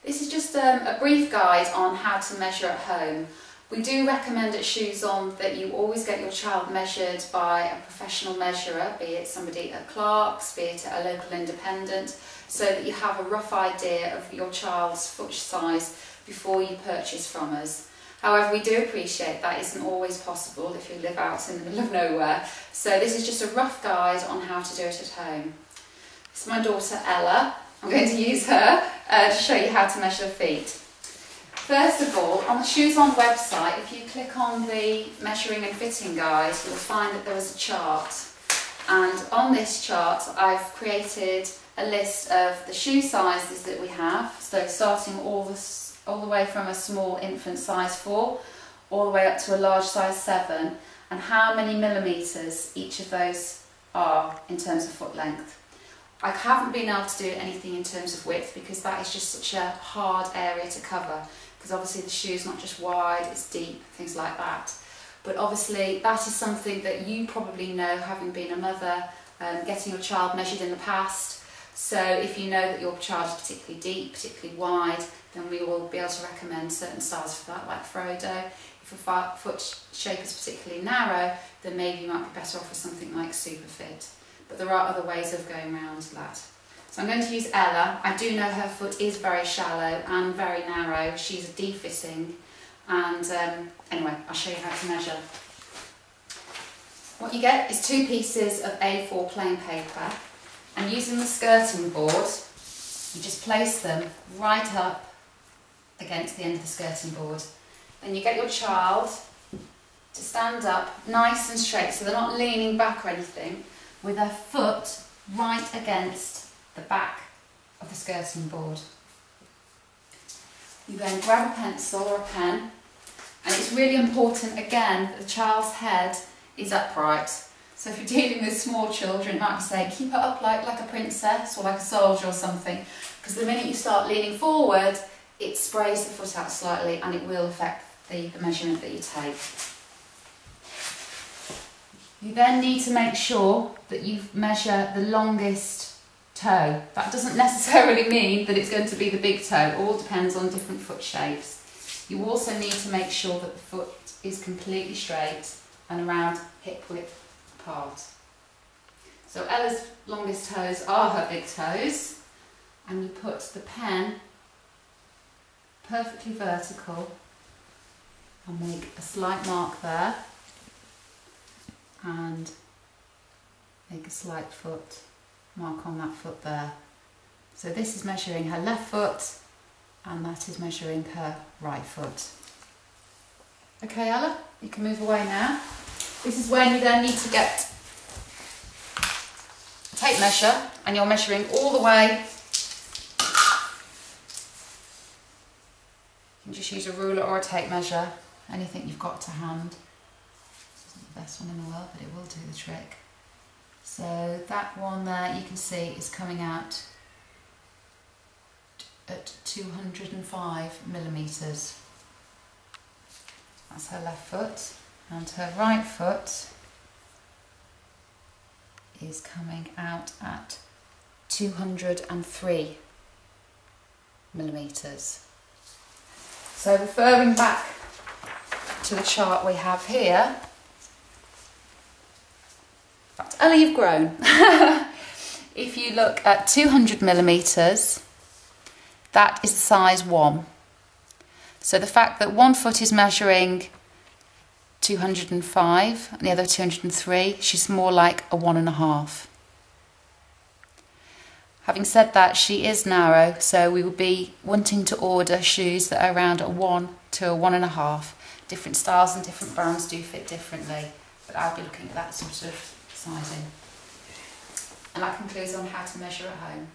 This is just a brief guide on how to measure at home. We do recommend at Shoes On that you always get your child measured by a professional measurer, be it somebody at Clark's, be it at a local independent, so that you have a rough idea of your child's foot size before you purchase from us. However, we do appreciate that isn't always possible if you live out in the middle of nowhere, so this is just a rough guide on how to do it at home. This is my daughter Ella. I'm going to use her to show you how to measure feet. First of all, on the Shoes On website, if you click on the measuring and fitting guide, you'll find that there is a chart. And on this chart, I've created a list of the shoe sizes that we have. So starting all the way from a small infant size 4, all the way up to a large size 7, and how many millimetres each of those are in terms of foot length. I haven't been able to do anything in terms of width because that is just such a hard area to cover, because obviously the shoe's not just wide, it's deep, things like that. But obviously that is something that you probably know, having been a mother, getting your child measured in the past. So if you know that your child is particularly deep, particularly wide, then we will be able to recommend certain styles for that, like Frodo. If your foot shape is particularly narrow, then maybe you might be better off with something like Superfit. But there are other ways of going around that. So I'm going to use Ella. I do know her foot is very shallow and very narrow. She's a D-fitting. And anyway, I'll show you how to measure. What you get is 2 pieces of A4 plain paper. And using the skirting board, you just place them right up against the end of the skirting board. Then you get your child to stand up nice and straight, so they're not leaning back or anything, with their foot right against the back of the skirting board. You then grab a pencil or a pen, and it's really important again that the child's head is upright. So if you're dealing with small children, you might be saying keep it up like a princess or like a soldier or something, because the minute you start leaning forward, it sprays the foot out slightly and it will affect the measurement that you take. You then need to make sure that you measure the longest toe. That doesn't necessarily mean that it's going to be the big toe. It all depends on different foot shapes. You also need to make sure that the foot is completely straight and around hip width apart. So Ella's longest toes are her big toes, and you put the pen perfectly vertical and make a slight mark there. And make a slight foot mark on that foot there. So this is measuring her left foot and that is measuring her right foot. Okay Ella, you can move away now. This is when you then need to get a tape measure, and you're measuring all the way. You can just use a ruler or a tape measure, anything you've got to hand. The best one in the world, but it will do the trick. So that one there, you can see, is coming out at 205 millimetres. That's her left foot, and her right foot is coming out at 203 millimetres. So referring back to the chart we have here, Ella, you've grown. If you look at 200 millimetres, that is size 1. So the fact that one foot is measuring 205 and the other 203, she's more like a 1.5. Having said that, she is narrow, so we will be wanting to order shoes that are around a 1 to a 1.5. Different styles and different brands do fit differently, but I'll be looking at that sort of sizing. And that concludes on how to measure at home.